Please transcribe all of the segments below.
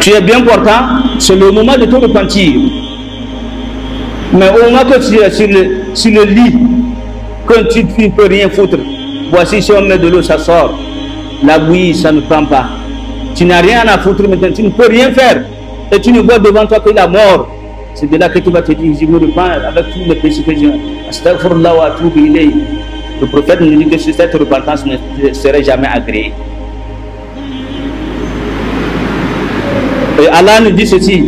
Tu es bien portant, c'est le moment de te repentir. Mais au moment que tu es sur le lit, quand tu ne peux rien foutre, voici si on met de l'eau, ça sort. La bouillie, ça ne prend pas. Tu n'as rien à foutre maintenant, tu ne peux rien faire. Et tu ne vois devant toi que la mort. C'est de là que tu vas te dire, je me repens avec tous les péchés que j'ai. Astaghfirullah wa atubu ilayh. Le prophète nous dit que cette repentance ne serait jamais agréée. Et Allah nous dit ceci.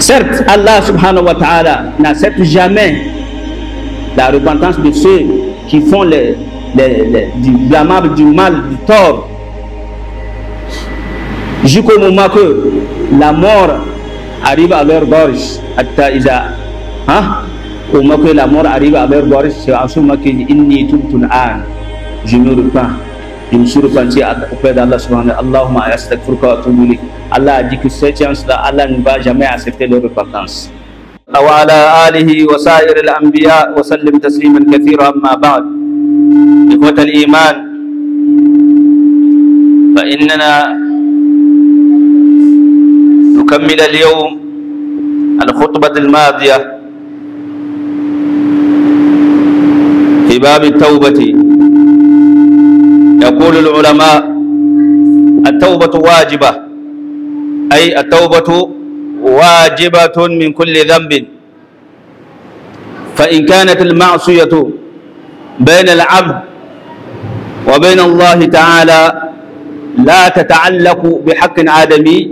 Certes, Allah subhanahu wa ta'ala n'accepte jamais la repentance de ceux qui font du blâmable, du mal, du tort, jusqu'au moment que la mort arrive à leur gorge. Au moment que la mort arrive à leur gorge, c'est en ce moment qu'ils disent je me repens, je me suis repenti auprès d'Allah subhanahu wa ta'ala. Allahumma astaghfiruka wa atubu ilayk. Allah a dit que cette chance-là, Allah ne va jamais accepter leur repentance. وعلى آله وسائر الأنبياء وسلم تسليما كثيرا. أما بعد، إخوة الإيمان، فإننا نكمل اليوم الخطبة الماضية في باب التوبة. يقول العلماء: التوبة واجبة، أي التوبة واجبة من كل ذنب. فإن كانت المعصية بين العبد وبين الله تعالى لا تتعلق بحق آدمي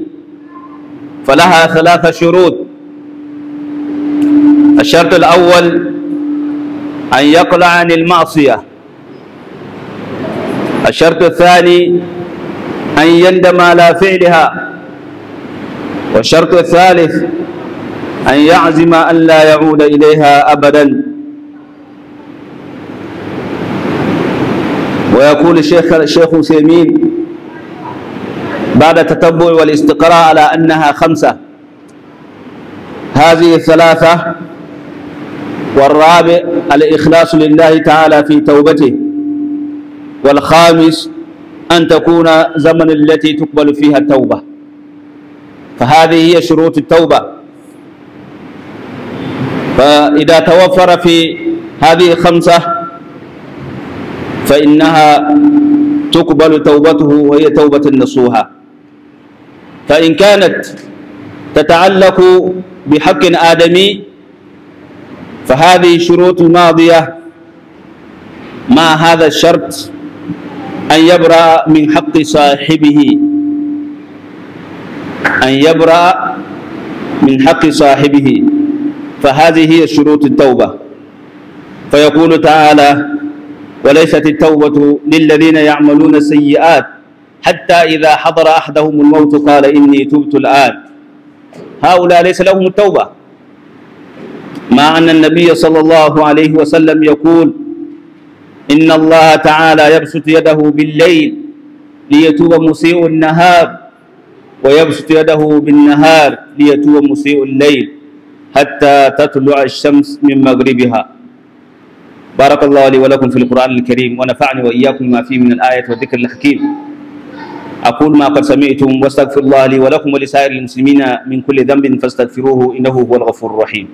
فلها 3 شروط. الشرط الأول أن يقلع عن المعصية. الشرط الثاني أن يندم على فعلها. والشرط الثالث أن يعزم أن لا يعود إليها أبدا. ويقول الشيخ عثيمين بعد التتبع والاستقراء على أنها 5. هذه 3، والرابع الإخلاص لله تعالى في توبته، والخامس أن تكون زمن التي تقبل فيها التوبة. فهذه هي شروط التوبة. فإذا توفر في هذه 5 فإنها تقبل توبته، وهي توبة نصوحة. فإن كانت تتعلق بحق آدمي فهذه الشروط الماضية مع هذا الشرط أن يبرأ من حق صاحبه، أن يبرأ من حق صاحبه. فهذه هي شروط التوبة. فيقول تعالى: وليست التوبة للذين يعملون السيئات حتى إذا حضر أحدهم الموت قال إني تبت الآن. هؤلاء ليس لهم التوبة، مع أن النبي صلى الله عليه وسلم يقول: إن الله تعالى يبسط يده بالليل ليتوب مسيء النهار، ويبسط يده بالنهار ليتوب مسيء الليل حتى تطلع الشمس من مغربها. بارك الله لي ولكم في القرآن الكريم، ونفعني وإياكم ما فيه من الآية والذكر الحكيم. أقول ما قد سمعتم، واستغفر الله لي ولكم ولسائر المسلمين من كل ذنب فاستغفروه إنه هو الغفور الرحيم.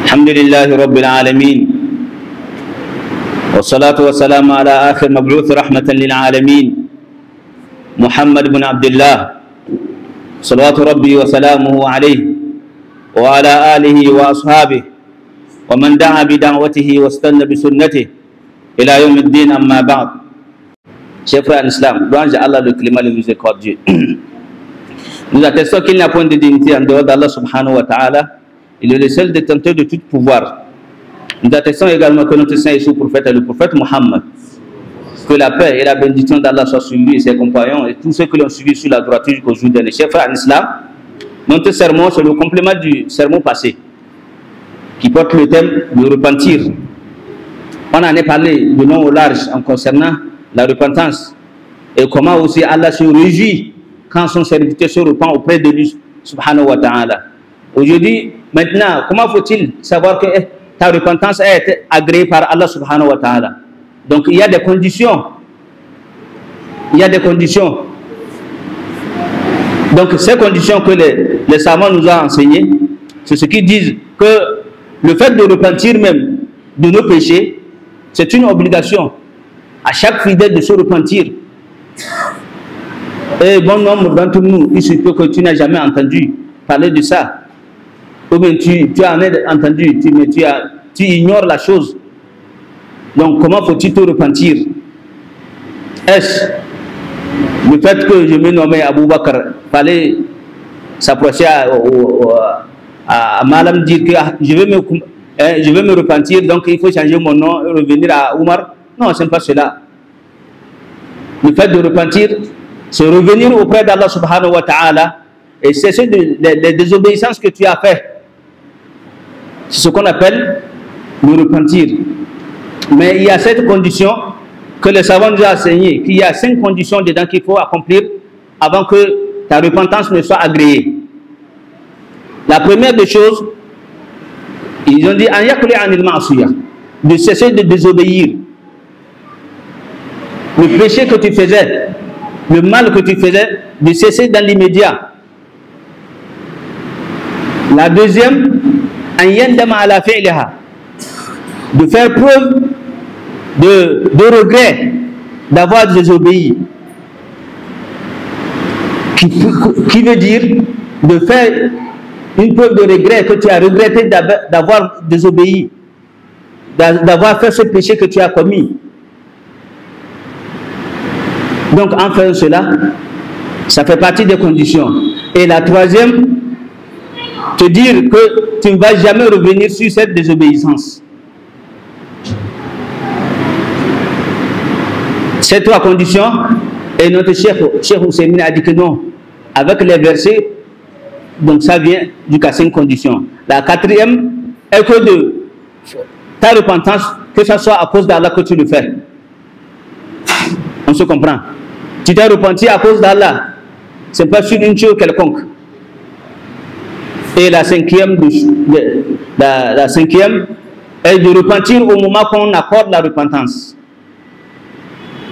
الحمد لله رب العالمين، والصلاة والسلام على آخر مبعوث رحمة للعالمين محمد بن عبد الله صلوات ربي وسلامه عليه وعلى آله وأصحابه ومن دعا بدعوته واستنى بسنته إلى يوم الدين. أما بعد. Chers frères en islam, louange à Allah le clément le miséricordieux. Nous attestons qu'il n'y a point de dignité en dehors d'Allah subhanahu wa ta'ala. Il est le seul détenteur de tout pouvoir. Nous attestons également que notre saint et sous-prophète est le prophète Mohammed. Que la paix et la bénédiction d'Allah soient sur lui et ses compagnons et tous ceux qui l'ont suivi sur la droiture jusqu'au jour dernier. Chers frères en islam, notre sermon c'est le complément du sermon passé qui porte le thème de repentir. On en a parlé de long au large en concernant la repentance et comment aussi Allah se réjouit quand son serviteur se repent auprès de lui, subhanahu wa ta'ala. Aujourd'hui, maintenant, comment faut-il savoir que ta repentance a été agréée par Allah subhanahu wa ta'ala? Donc il y a des conditions. Il y a des conditions. Donc ces conditions que les savants nous ont enseignées, c'est ce qu'ils disent que le fait de repentir même de nos péchés, c'est une obligation à chaque fidèle de se repentir. Et bon nombre d'entre nous, il se peut que tu n'as jamais entendu parler de ça. Ou bien tu en as entendu, mais tu ignores la chose. Donc comment faut-il te repentir? Est-ce le fait que je me nommais Abou Bakr, fallait s'approcher à Malam dire que je vais me repentir, donc il faut changer mon nom et revenir à Omar? Non, ce n'est pas cela. Le fait de repentir, c'est revenir auprès d'Allah subhanahu wa ta'ala et cesser les désobéissances que tu as fait. C'est ce qu'on appelle le repentir. Mais il y a cette condition que les savants nous ont enseigné, qu'il y a 5 conditions dedans qu'il faut accomplir avant que ta repentance ne soit agréée. La première des choses, ils ont dit de cesser de désobéir. Le péché que tu faisais, le mal que tu faisais, de cesser dans l'immédiat. La deuxième, de faire preuve de regret d'avoir désobéi. Qui veut dire de faire une preuve de regret, que tu as regretté d'avoir désobéi, d'avoir fait ce péché que tu as commis. Donc en faisant cela, ça fait partie des conditions. Et la troisième, te dire que tu ne vas jamais revenir sur cette désobéissance. Ces 3 conditions, et notre Cheikh Ousseymine a dit que non, avec les versets, donc ça vient du cas 5 conditions. La 4e est que de ta repentance, que ce soit à cause d'Allah que tu le fais. On se comprend. Tu t'es repenti à cause d'Allah, ce n'est pas sur une chose quelconque. Et la 5e est de repentir au moment qu'on accorde la repentance.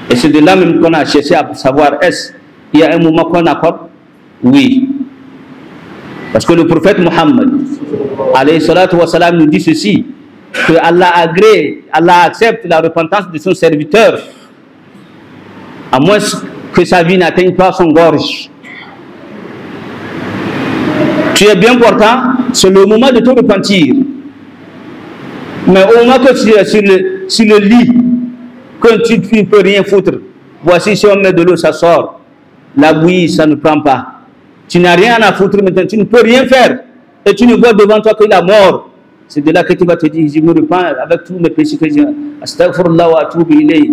Et c'est de là même qu'on a cherché à savoir, est-ce qu'il y a un moment qu'on accorde? Oui. Parce que le prophète Mohammed, alayhi salatu wa salam, nous dit ceci, que Allah agrée, Allah accepte la repentance de son serviteur, à moins que sa vie n'atteigne pas son gorge. Tu es bien portant, c'est le moment de te repentir. Mais au moment que tu es sur le lit, que tu ne peux rien foutre, voici si on met de l'eau, ça sort. La bouillie, ça ne prend pas. Tu n'as rien à foutre maintenant, tu ne peux rien faire. Et tu ne vois devant toi que la mort. C'est de là que tu vas te dire, je me repens avec tous mes péchés que j'ai. Astaghfirullah wa atubu ilayh.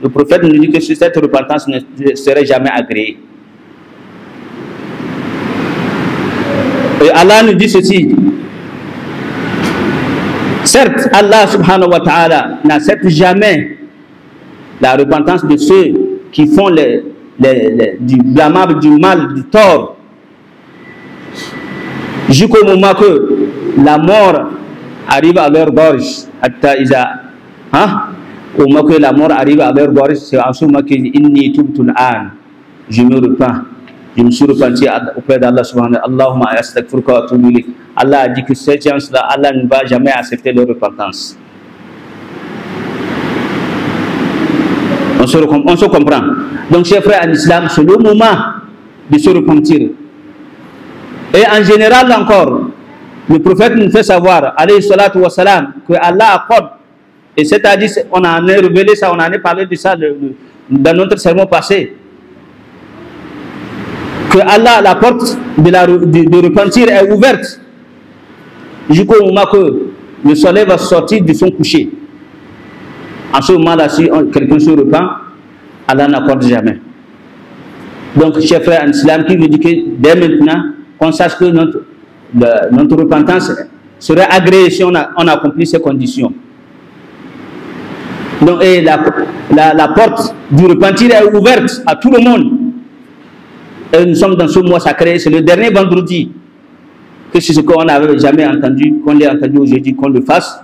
Le prophète nous dit que cette repentance ne serait jamais agréée. Et Allah nous dit ceci. Certes, Allah subhanahu wa ta'ala n'accepte jamais la repentance de ceux qui font du blâmable, du mal, du tort, jusqu'au moment que la mort arrive à leur gorge. Au moment que la mort arrive à leur gorge, c'est en ce moment qu'ils disent je me repens, je me suis repenti auprès d'Allah subhanahu wa ta'ala. Allahumma astaghfiruka wa atubu ilayk. Allah a dit que cette chance-là, Allah ne va jamais accepter leur repentance. On se comprend. Donc, chers frères en islam, c'est le moment de se repentir. Et en général encore, le prophète nous fait savoir, alayhi salatu wa salam, que Allah accorde, et c'est-à-dire, on en a révélé ça, on en a parlé de ça dans notre sermon passé, que Allah, la porte de repentir est ouverte jusqu'au moment que le soleil va sortir de son coucher. En ce moment-là, si quelqu'un se repent, Allah n'accorde jamais. Donc, chers frères en islam, qui veut dire que dès maintenant, qu'on sache que notre repentance serait agréée si on accomplit ces conditions. Donc, et la porte du repentir est ouverte à tout le monde. Et nous sommes dans ce mois sacré, c'est le dernier vendredi. Que c'est ce qu'on n'avait jamais entendu, qu'on l'ait entendu aujourd'hui, qu'on le fasse.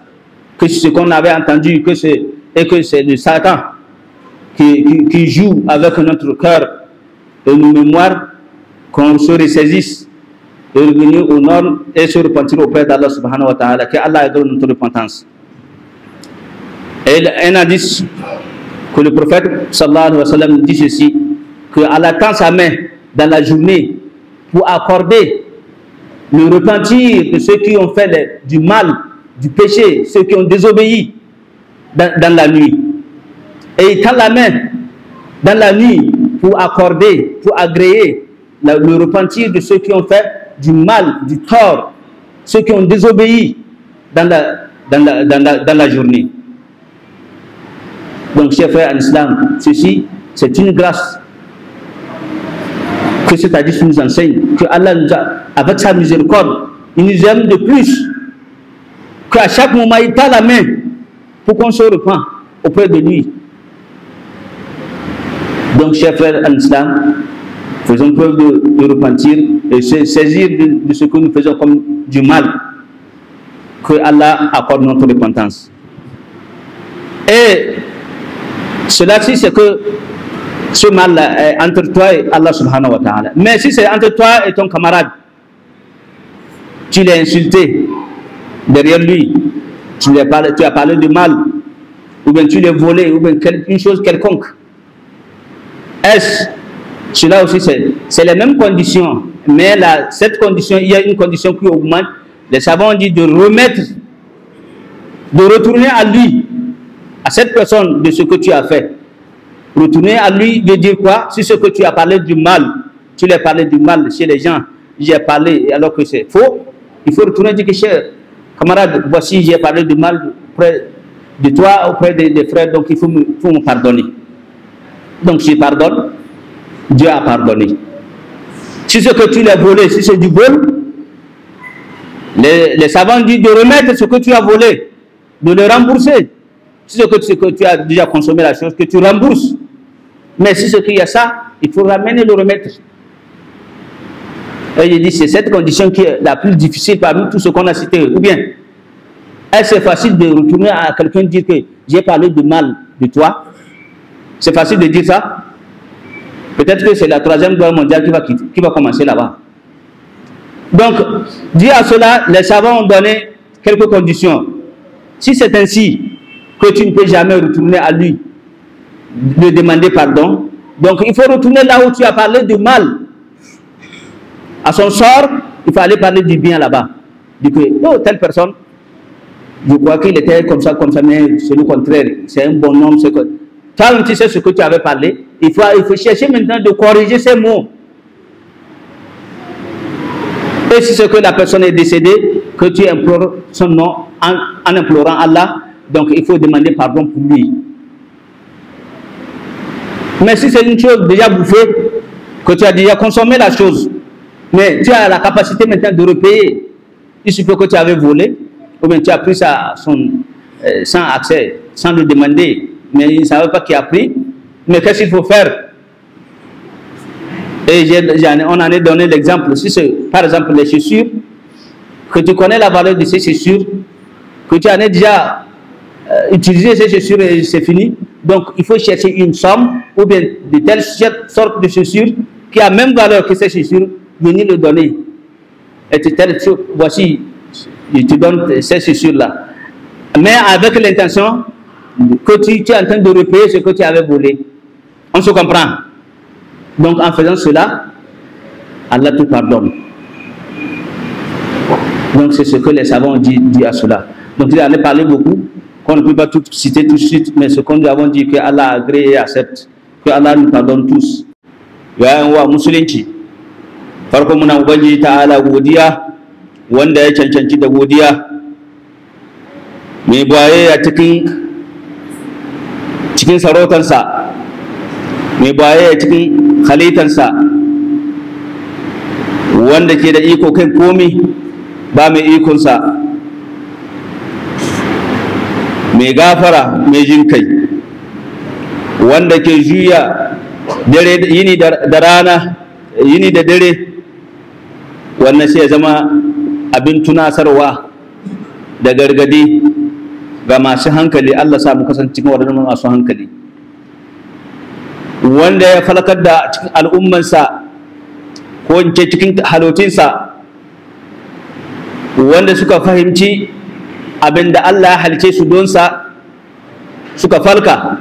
Que c'est ce qu'on avait entendu, que c'est le Satan qui joue avec notre cœur et nos mémoires, qu'on se ressaisisse et revenir au nord et se repentir auprès d'Allah subhanahu wa ta'ala, que Allah ait donné notre repentance. Et un hadith que le prophète sallallahu alayhi wa sallam dit ceci, que Allah tend sa main dans la journée pour accorder le repentir de ceux qui ont fait du mal, du péché, ceux qui ont désobéi dans la nuit. Et il tend la main dans la nuit pour accorder, pour agréer le repentir de ceux qui ont fait du mal, du tort, ceux qui ont désobéi dans la journée. Donc, chers frères en islam, ceci, c'est une grâce que cet hadith nous enseigne, que Allah nous a, avec sa miséricorde, il nous aime de plus, qu'à chaque moment, il tend la main pour qu'on se repent auprès de lui. Donc, chers frères en islam, faisons preuve de repentir et se saisir de ce que nous faisons comme du mal, que Allah accorde notre repentance. Et cela-ci, c'est que ce mal-là est entre toi et Allah subhanahu wa ta'ala. Mais si c'est entre toi et ton camarade, tu l'as insulté derrière lui, tu as parlé de mal, ou bien tu l'as volé, ou bien une chose quelconque. Cela aussi, c'est les mêmes conditions. Mais cette condition, il y a une condition qui augmente. Les savants ont dit de remettre, de retourner à lui, à cette personne de ce que tu as fait. Retourner à lui veut dire quoi? Si ce que tu as parlé du mal, tu l'as parlé du mal chez les gens, j'ai parlé alors que c'est faux, il faut retourner et dire que cher camarade, voici j'ai parlé du mal auprès de toi, auprès des frères, donc il faut me pardonner. Donc je pardonne, Dieu a pardonné. Si ce que tu l'as volé, si c'est du vol, les savants disent de remettre ce que tu as volé, de le rembourser. Si c'est que tu as déjà consommé la chose, que tu rembourses. Mais si c'est qu'il y a ça, il faut ramener le remettre. Et je dis, c'est cette condition qui est la plus difficile parmi tout ce qu'on a cité. Ou bien, est-ce facile de retourner à quelqu'un et dire que j'ai parlé de mal de toi? C'est facile de dire ça? Peut-être que c'est la 3e guerre mondiale qui va commencer là-bas. Donc, dit à cela, les savants ont donné quelques conditions. Si c'est ainsi que tu ne peux jamais retourner à lui, lui demander pardon, donc il faut retourner là où tu as parlé de mal. À son sort, il faut aller parler du bien là-bas. Dire que, oh, telle personne, je crois qu'il était comme ça, mais c'est le contraire. C'est un bon homme. Toi, tu sais ce que tu avais parlé. Il faut chercher maintenant de corriger ces mots. Et si c'est que la personne est décédée, que tu implores son nom en implorant Allah, donc il faut demander pardon pour lui. Mais si c'est une chose déjà bouffée, que tu as déjà consommé la chose, mais tu as la capacité maintenant de repayer, il suffit que tu avais volé, ou bien tu as pris ça sans accès, sans le demander, mais il ne savait pas qui a pris, mais qu'est-ce qu'il faut faire? Et on en a donné l'exemple. Si c'est par exemple les chaussures, que tu connais la valeur de ces chaussures, que tu en as déjà utilisé ces chaussures et c'est fini, donc il faut chercher une somme ou bien de telle sorte de chaussures qui a même valeur que ces chaussures, venir le donner. Et voici, je te donne ces chaussures-là. Mais avec l'intention que tu es en train de repayer ce que tu avais volé. On se comprend. Donc en faisant cela, Allah te pardonne. Donc c'est ce que les savants ont dit à cela. Donc il en a parlé beaucoup, qu'on ne peut pas tout citer tout de suite, mais ce qu'on nous avons dit que Allah agrée et accepte, que Allah nous pardonne tous. Yayin wa musulunci, farko muna Ubangiji ta'ala godiya, wanda ya cancanci da godiya, mai baye a cikin sarautarsa, mai baye a cikin halittarsa, wanda ke da iko kai komi ba mai ikonsa, mai gafara mai jin kai. wanda ke juya dare yini da rana, yini da dare, wannan sai ya zama abin tunasarwa da gargadi ga masu hankali. Allah sa mu kasance cikin waɗannan masu hankali, wanda ya falakar da cikin al'ummansa ko in ce cikin halittunsa, wanda suka fahimci abin da Allah ya halice su don sa, suka falka,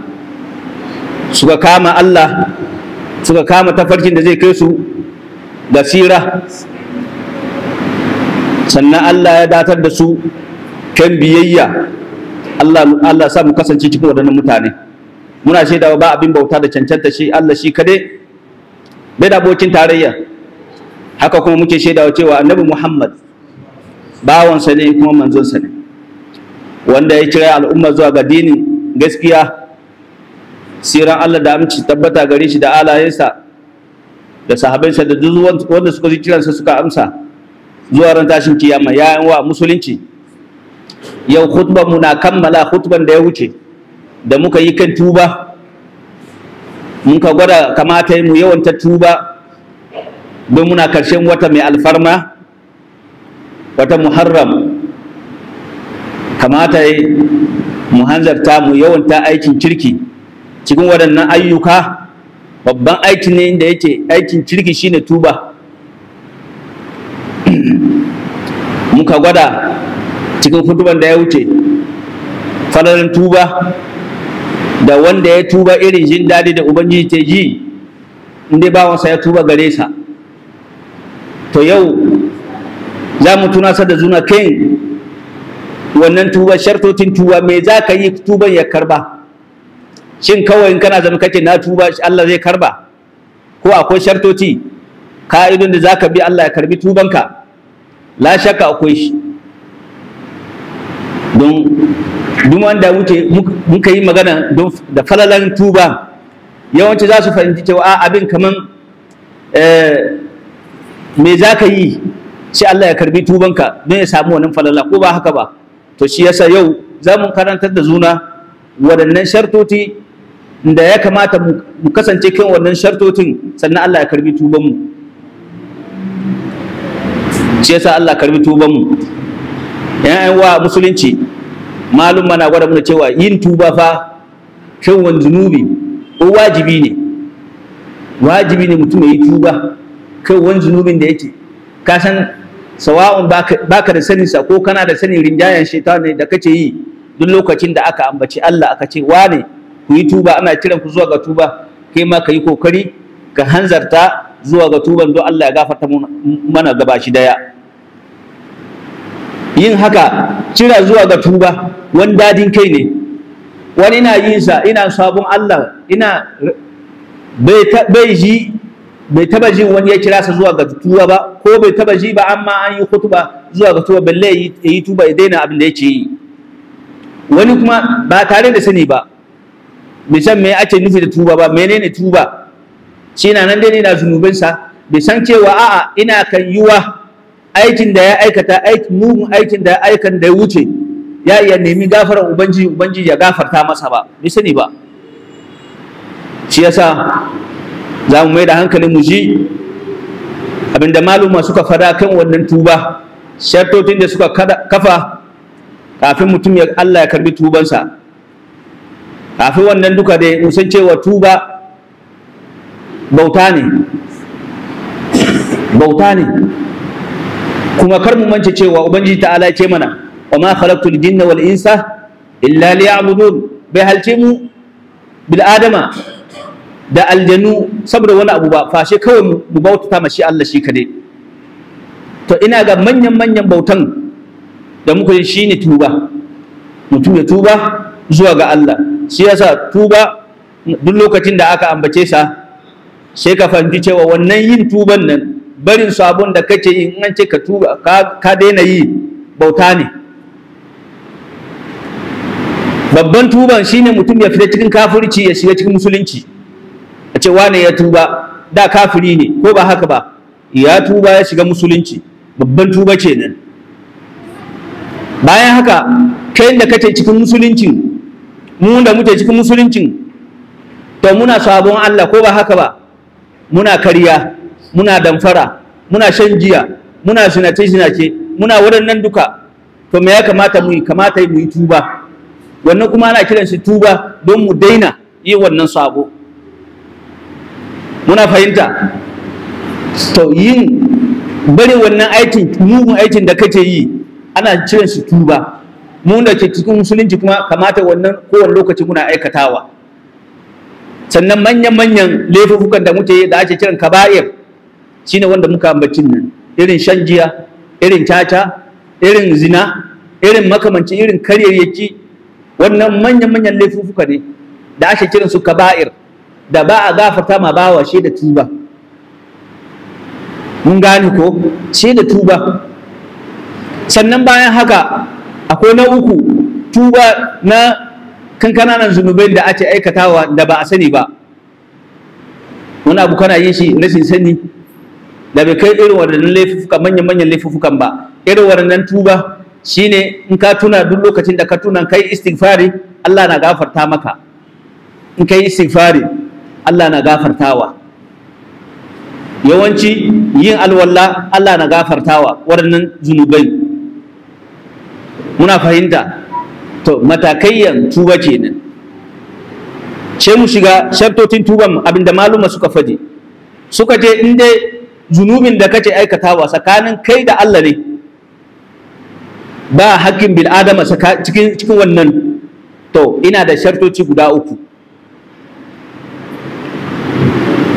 suka kama Allah, suka kama tafarkin da zai kai su ga tsira, sannan Allah ya datar da su kan biyayya. Allah sa mu kasance cikin waɗannan mutane. Muna shaidawa ba abin bauta da cancanta shi Allah shi kadai, bai da abokin tarayya. Haka kuma muke shaidawa cewa annabi Muhammad bawansa ne kuma manzonsa ne, wanda ya kira al'umma zuwa ga dinin gaskiya. Siran Allah da aminci tabbata gare shi da alayensa da sahabansa da duk wanda suka ji kiransa suka amsa zuwa ran tashin kiyama. Ya wa musulunci, yau khutban mu na kammala khutban da ya wuce da muka yi kan tuba. Mun ka gwada kamata mu yawanta tuba don muna karshen wata mai alfarma, wata Muharram. Kamata mu hanzarta mu yawanta aikin kirki cikin waɗannan ayyuka. Babban aiki ne da yake aikin kirki shine tuba. Muka gwada cikin hutuban da ya wuce falalan tuba, da wanda ya tuba irin jin daɗi da Ubangiji ta ji inda bawansa ya tuba gare sa. To yau za mu tunasar da juna kan wannan tuba, shartotin tuba. Me za ka yi tuban ya karba? Shin kawai in kana zama kake na tuba Allah zai karba, ko akwai shartoti, ka'idun da za ka bi Allah ya karbi tubanka? La shakka akwai shi. Don duk wanda muka yi magana da falalan tuba, yawanci za su fahimci cewa abin kaman me za ka yi sai Allah ya karbi tubanka don ya samu wannan falala, ko ba haka ba? To shi yasa yau za mu karantar da juna waɗannan shartoti da ya kamata mu kasance kan wannan shartotin, sannan Allah ya karbi tubanmu. Shi yasa Allah karbi tubanmu. Yan wa musulunci, malum mana gwada muna cewa yin tuba fa kan wani zunubi ko wajibi ne. Wajibi ne mutum ya yi tuba kan wani zunubin da yake ka san, sawa'un baka da sanin sa ko kana da sanin rinjayen shaitan ne da kace yi. Duk lokacin da aka ambaci Allah aka ce wane ku yi tuba, ana kiran ku zuwa ga tuba, kai ma ka yi kokari ka hanzarta zuwa ga tuban don Allah ya gafarta mana gaba shi daya. Yin haka kira zuwa ga tuba wani dadin kai ne. Wani ina yin sa, ina sabon Allah, ina bai taba ji wani ya kira sa zuwa ga tuba ba, ko bai taba ji ba amma an yi kutuba zuwa ga tuba, balle ya yi tuba ya daina abin da yake yi. Wani kuma ba tare da sani ba, bai san me ake nufi da tuba ba, menene tuba? Shi na nan dai na zunubinsa, bai san cewa a'a ina kan yiwa aikin da ya aikata, mugun aikin da ya aikan da ya wuce, ya iya nemi gafarar Ubangiji ya gafarta masa ba, bai sani ba. Shi yasa za mu mai da hankalin mu ji abinda maluma suka fada kan wannan tuba, shartotin da suka kafa kafin mutum Allah ya karbi tubansa. Kafin wannan duka dai mun san cewa tuba bauta ne, kuma kar mu mance cewa Ubangiji ta'ala ya ce mana wa ma khalaqtul jinna wal insa illa liya'budun. Bai halce mu bil adama da aljanu saboda wani abu ba, fashe kawai mu bautata ma shi Allah shi kadai. To ina ga manyan bautan da muka yi shine tuba, mutum ya tuba zuwa ga Allah. Shi yasa tuba duk lokacin da aka ambace sa sai ka fahimci cewa wannan yin tuban nan, barin sabon da kake yi, in an ce ka tuba ka daina yi, bauta ne. Babban tuban shine mutum ya fita cikin kafirci ya shiga cikin musulunci. A ce wane ya tuba, da kafiri ne ko ba haka ba, ya tuba ya shiga musulunci, babban tuba kenan. Bayan haka kai da kake cikin musuluncin, mu da muke cikin musuluncin, to muna sabon Allah ko ba haka ba, muna kariya, muna damfara, muna shan giya, muna zinace muna waɗannan duka, to me ya kamata mu yi? Kamata mu yi tuba. Wannan kuma ana kiran shi tuba don mu daina yi wannan sabo. Muna fahimta? To yin bari wannan aikin, mugun aikin da kake yi, ana kiran shi tuba. Mu da ke cikin musulunci kuma kamata wannan kowane lokaci muna aikatawa. Sannan manyan laifukan da muke yi da ake kiran kaba'ir shine wanda muka ambacin nan, irin shan giya, irin caca, irin zina, irin makamanci, irin karyayyaki, wannan manyan laifuka ne da ake kiran su kaba'ir, da ba a gafarta ma bawa shi da tuba. Mun gane ko? Shi da tuba. Sannan bayan haka akwai na uku, tuba na kankananan zunubai da ake aikatawa da ba a sani ba. Wani abu kana yin shi rashin sani da bai kai irin waɗannan laifuka, manyan laifukan ba. Irin waɗannan tuba shine in ka tuna, duk lokacin da ka tuna kai istighfari, Allah na gafarta maka. In kai istighfari, Allah na gafartawa. Yawanci yin alwala, Allah na gafartawa waɗannan zunubai. Muna fahimta? To matakayyan tuba kenan. Sai mu shiga shartotin tuban, abinda maluma suka faɗi. Suka ce in dai zunubin da kace aikatawa tsakanin kai da Allah ne, ba hakkin bil adama cikin wannan, to ina da shartoci guda uku.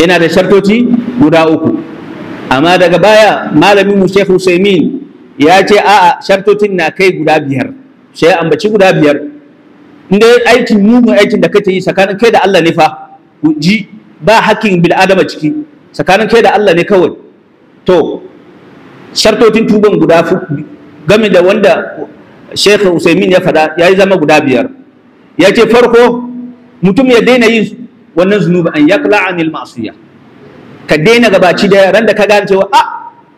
Ina da shartoci guda uku. Amma daga baya malamin mu Sheikh Usaimin ya ce a'a, shartocin na kai guda 5. Sai ambaci guda 5. Inda aikin mugun aikin da kake yi tsakanin kai da Allah ne fa, ji ba hakkin bil adama ciki, tsakanin kai da Allah ne kawai. To shartocin tuban guda game da wanda Sheikh Usaimin ya faɗa ya yi zama guda 5. Ya ce farko, mutum ya daina yin wannan zunubi, an yakla anil ma'siyah. Ka daina gabaci da ran da ka gane cewa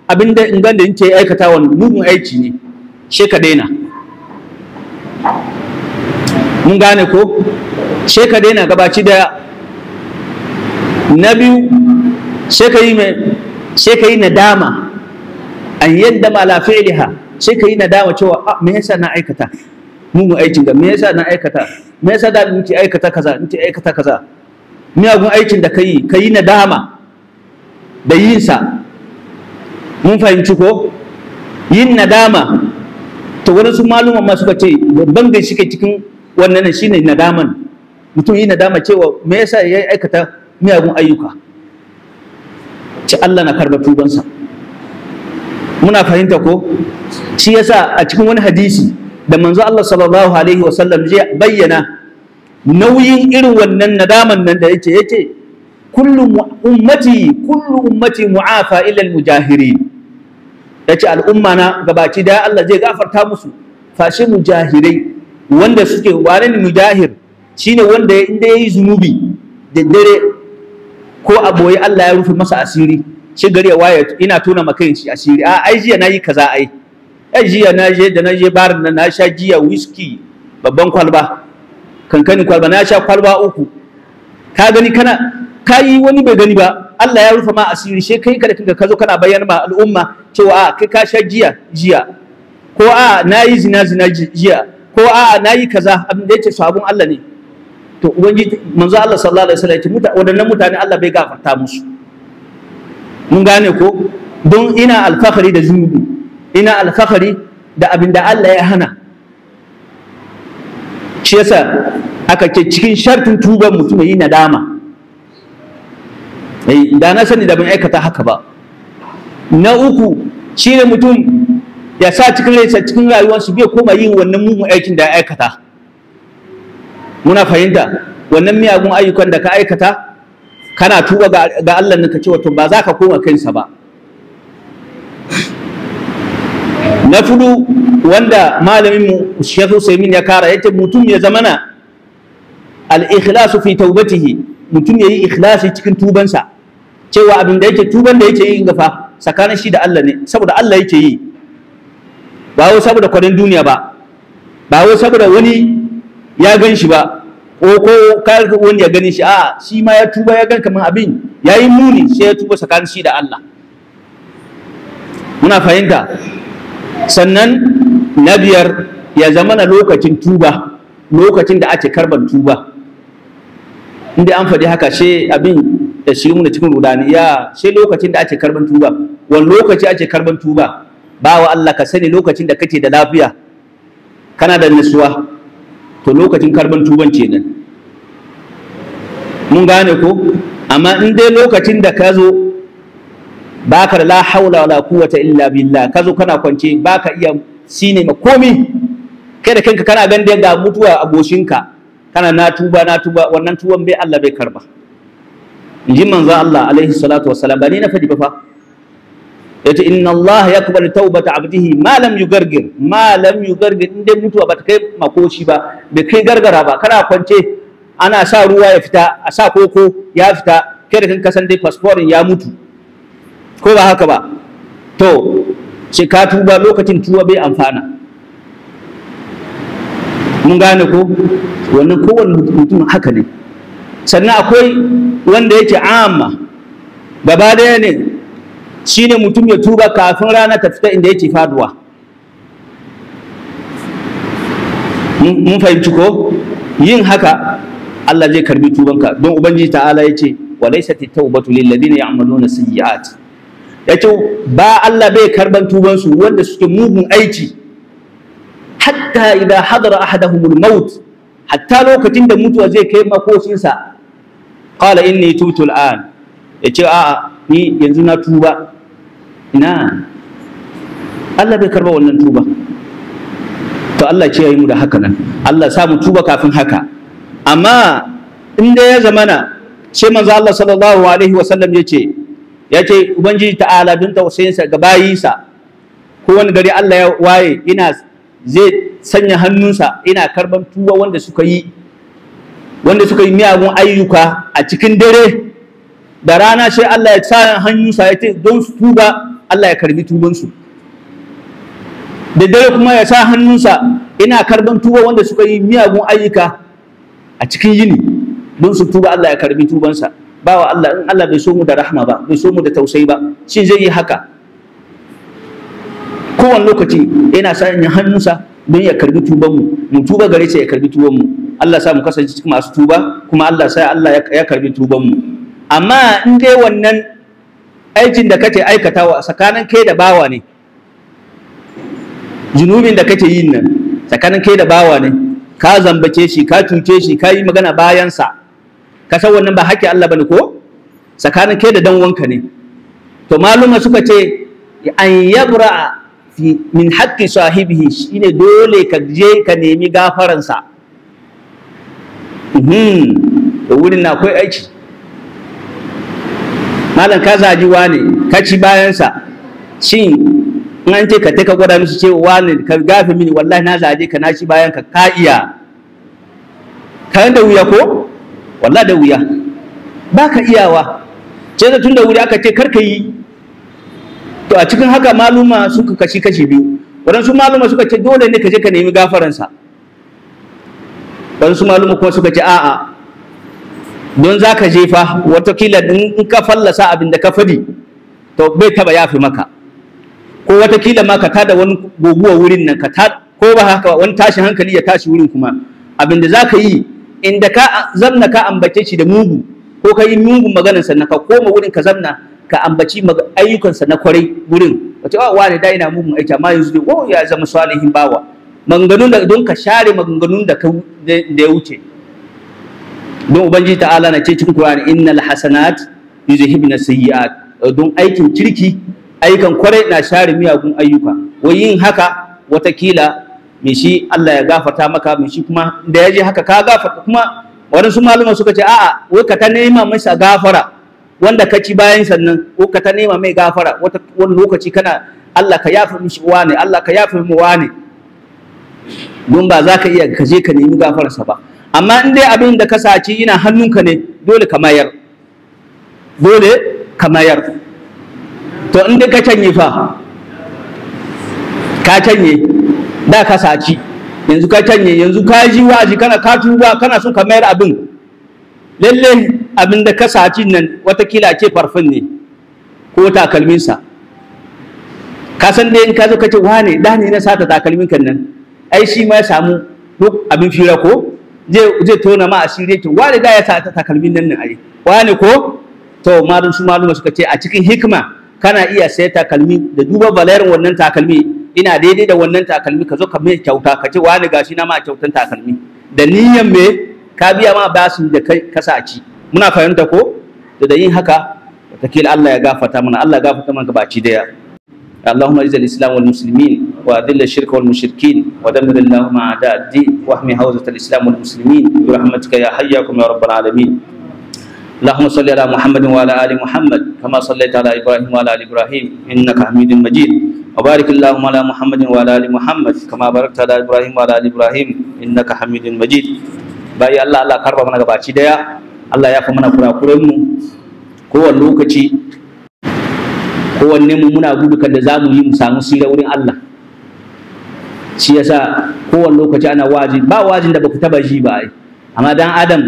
abinda in ganda yake aikata wannan mugun aiki ne, she ka daina. Mun gane ko? She ka daina gabaci da. Na biyu, she ka yi nadama, an yadda ma la fi'liha, she ka yi nadama cewa me yasa na aikata mugun aikin da, me yasa na aikata, me yasa da nake aikata kaza, nake aikata kaza. Miyagun aikin da ka yi nadama da yin sa. Mun fahimci ko? Yin nadama, to wani su maluman ma suka ce babban gaishe cikin wannan shine nadaman. Mutum yi nadama cewa me yasa ya aikata miyagun ayyuka, ce Allah na karba tubansa. Muna fahimta ko? Shi yasa a cikin wani hadisi da manzo Allah sallallahu alaihi wasallam zai bayyana nauyin irin wannan nadaman nan da yace kullu ummati mu'afa illa al-mujahirin. Yace al'umma na gabaci da Allah zai gafarta musu, fashe mujahirai wanda suke, wane ne mujahir? Shine wanda inda yayi zunubi da dare ko aboye Allah ya rufe masa asiri, shi gari ya waye ina tona maka shi asiri, ai jiya nayi kaza, ai jiya naje barin nan na sha giya whisky babban kwalba, kankani kwalba na sha kwalba 3. Ka gani ka yi wani bai gani ba, Allah ya rufe ma asiri, sai kai kada ka zo kana bayyana ma al'umma cewa kai ka sha jiya, ko nayi zina jiya, ko nayi kaza, abin da yake sabon Allah ne. To ubangiji manzo Allah sallallahu alaihi wasallam ya ce wadannan mutane Allah bai gafarta musu. Mun gane ko? Don ina alfahari da zunubi, ina alfahari da abin da Allah ya hana. Shi yasa aka ce cikin shartin tuban mutum yi nadama, da na sani da ban aikata haka ba. Na uku shine mutum ya sa cikin rayuwarsa bai koma yin wannan mugun aikin da ya aikata. Muna fahimta? Wannan miyagun ayyukan da ka aikata, kana tuba ga Allah ne ka ce wato ba za ka koma kansa ba. Na fudu wanda malamin mu Sheikh Usaimin ya kara, yace mutum ya zamana al-ikhlasu fi taubatihi, mutum yayi ikhlasi cikin tubansa, cewa abin da yake tuban da yake yi gafa tsakanin shi da Allah ne, saboda Allah yake yi, ba wai saboda kwadin duniya ba wai saboda wani ya gan shi ba, ko kar wani ya gani shi a shi ma ya tuba ya gan kamar abin yayi muni sai ya tuba tsakanin shi da Allah. Muna fahimta. Sannan na biyar ya zama na lokacin tuba, lokacin da ake karban tuba, inda an faɗi haka sai abin da shi mu da cikin rudani ya sai lokacin da ake karban tuba. Wani lokaci ake karban tuba? Bawa Allah ka sani lokacin da kake da lafiya kana da nutsuwa, to lokacin karban tuban kenan. Mun gane ko? Amma in dai lokacin da ka zo baka da la haula wala quwwata illa billah, ka zo kana kwance baka iya sine ma komi, kai da kanka kana ganin da mutuwa a goshinka, kana na tuba, wannan tuban bai Allah bai karba. Inji manzo Allah alaihi salatu wassalam, ba ni na fadi ba fa, yace inna Allah yaqbalu tawbata abdihi ma lam yugargir, inda mutuwa ba ta kai makoshi ba, bai kai gargara ba, kana kwance ana sa ruwa ya fita, a sa koko ya fita, kai da kanka san dai passportin ya mutu, ko ba haka ba, to sai ka tuba, lokacin tuba bai amfana. Mun gane ko? Wannan kowane mutum haka ne. Sannan akwai wanda yake amma gaba daya ne, shine mutum ya tuba kafin rana ta fita inda yake faduwa. Mun fahimci ko? Yin haka Allah zai karbi tubanka, don ubangiji ta'ala yace walaysat at-tawbatu lil ladina ya'maluna sayyi'at, yace ba Allah bai karban tuban su wanda suke mugun aiki, hatta idha hadara ahaduhumul maut, hatta lokacin da mutuwa zai kai makoshinsa, qala inni tubtu al'an, yace a'a ni yanzu na tuba. Ina Allah bai karba wannan tuba. To Allah ce yayi mu da haka nan, Allah sa mu tuba kafin haka. Amma in dai ya zamana sai manzo Allah sallallahu alaihi wasallam yace ubangiji ta'ala don tausayinsa ga bayinsa, ko wani gari Allah ya waye ina zai sanya hannunsa ina karban tuba wanda suka yi miyagun ayyuka a cikin dare da rana, sai Allah ya sa hannunsa ya ce don su tuba, Allah ya karbi tubansu. Da dare kuma ya sa hannunsa ina karban tuba wanda suka yi miyagun ayyuka a cikin yini, don su tuba, Allah ya karbi tubansa. Bawa Allah, in Allah bai so mu da rahma ba, bai so mu da tausayi ba, shi zai yi haka? Kowane lokaci yana sanya hannunsa don ya karbi tubanmu, mu tuba gare shi ya karbi tubanmu. Allah sa mu kasance cikin masu tuba, kuma Allah sa Allah ya karbi tubanmu. Amma in dai wannan aikin da kake aikatawa tsakanin kai da bawa ne, zunubin da kake yin nan tsakanin kai da bawa ne, ka zambace shi, ka cuce shi, ka yi magana bayansa, ka san wannan ba haƙƙin Allah bane ko? Tsakanin kai da dan wanka ne. To maluma suka ce an yabra min haƙƙi sahibihi, shine dole ka je ka nemi gafaransa. Da wurin na akwai aiki. Malam ka zaji wane, ka ci bayansa, shin in an ce ka taka gwada musu cewa wane ka gafe mini, wallahi na zaje ka, na ci bayan ka, ka iya. Kayan da wuya ko? Wallahi da wuya. Ba ka iyawa. Ce da tun da wuri aka ce kar ka yi. To a cikin haka maluma suka kashi biyu. Waɗansu maluma suka ce dole ne ka je ka nemi gafaransa. Waɗansu maluma kuma suka ce a'a, don za ka jefa watakila in ka fallasa abin da ka fadi, to bai taba yafi maka. Ko watakila ma ka tada wani goguwa wurin nan, ko ba haka wani tashin hankali ya tashi wurin kuma. Abin da za ka yi, inda ka zamna ka ambace shi da mugu, ko ka yi mugun maganar sannan ka koma wurin ka zamna ka ambaci ayyukansa na kwarai wurin, wace wane da ina mugun aiki amma yanzu ya zama salihin bawa. Maganganun da don ka share maganganun da ya wuce. Don ubangiji ta'ala na ce cikin Qur'ani innal hasanat yuzhibna sayyi'at, don aikin kirki, ayyukan kwarai na share miyagun ayyuka. Wai yin haka watakila me shi Allah ya gafarta maka, me shi kuma da ya je haka ka gafarta. Kuma waɗansu maluma suka ce a'a, wai ka ta nema masa gafara wanda ka ci bayan sannan, ko ka ta nema mai gafara wani lokaci kana Allah ka yafe mishi wane, Allah ka yafe mu wane, don ba za ka iya ka je ka nemi gafararsa ba. Amma in dai abin da ka saci yana hannunka ne, dole ka mayar, to in dai ka canye fa, ka canye da ka saci, yanzu ka canye, yanzu ka ji wa'azi kana ka tuba kana son ka mayar abin, lalle abin da ka saci nan watakila ce farfin ne ko takalminsa. Ka san dai in ka zo ka ce wane da ne na sata takalmin kan nan, ai shi ma ya samu duk abin fira ko zai tona ma asiri to wane da ya sata takalmin nan ai wane ko. To maluma suka ce a cikin hikima kana iya sai takalmi da duba balarin wannan takalmi, ina daidai da wannan takalmi, ka zo ka mai kyauta ka ce wani gashi na ma kyautan takalmi, da niyan me ka biya ma basin da kai ka saci. Muna fahimta ko? Da yin haka wataƙila Allah ya gafarta mana, Allah ya gafarta mana gabaci daya. اللهم اعز الاسلام والمسلمين واذل الشرك والمشركين ودمر اللهم اعداء الدين واحمي حوزه الاسلام والمسلمين برحمتك يا حي يا رب العالمين. اللهم صل على محمد وعلى ال محمد كما صليت على ابراهيم وعلى ال ابراهيم انك حميد مجيد. وبارك اللهم على محمد وعلى ال محمد كما باركت على ابراهيم وعلى ال ابراهيم انك حميد مجيد. باي الله karba mana gabaci daya, Allah ya fa mana kurakuren mu kowane lokaci, kowanne mu muna gudu kan da zamu yi mu samu sira wurin Allah. Shi yasa kowane lokaci ana waji, ba wajin da baku taba ji ba ai, amma dan adam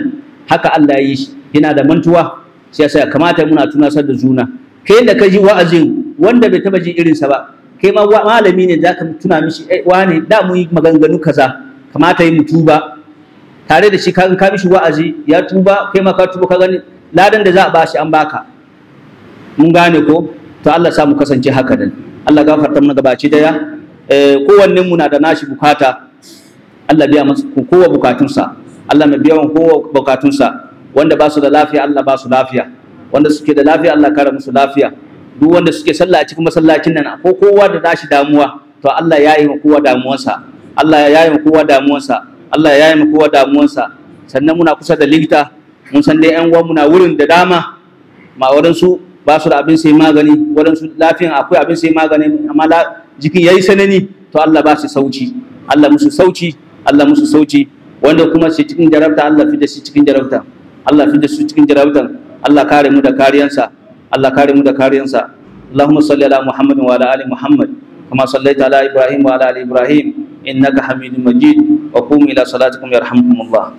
haka Allah ya yi shi, yana da mantuwa. Shi yasa kamata muna tunasar da juna, kai da ka ji wa'azin wanda bai taba ji irinsa ba, kai ma malami ne zaka tuna mishi wane da mu yi maganganu kaza, kamata yi mu tuba tare da shi. ka mishi wa'azi ya tuba, kai ma ka tuba, ka gani ladan da za a bashi an baka. Mun gane ko? To Allah sa mu kasance haka dan Allah gafarta mana gabaci daya. Kowanne mu na da nashi bukata, Allah biya masa kowa bukatunsa, Allah mai biya kowa bukatunsa. Wanda ba su da lafiya Allah ba su lafiya, wanda suke da lafiya Allah kare musu lafiya. Duk wanda suke sallah a cikin masallacin nan ko kowa da nashi damuwa, to Allah ya yi ma kowa damuwarsa, Allah ya yi ma kowa damuwarsa, Allah ya yi ma kowa damuwarsa. Sannan muna kusa da likita, mun san dai ƴan uwan muna wurin da dama, ma waɗansu ba su da abin sai magani, waɗansu lafiyan akwai abin sai magani amma jikin yayi sanani, to Allah ba su sauci, Allah musu sauci, Allah musu sauci. Wanda kuma shi cikin jarabta Allah fi da shi cikin jarabta, Allah fi da su cikin jarabtan, Allah kare mu da kariyansa, Allah kare mu da kariyansa. Allahumma salli ala Muhammad wa ala ali Muhammad kama sallaita ala Ibrahim wa ala ali Ibrahim innaka Hamidum Majid. Wa qumu ila salatikum yarhamkumullah.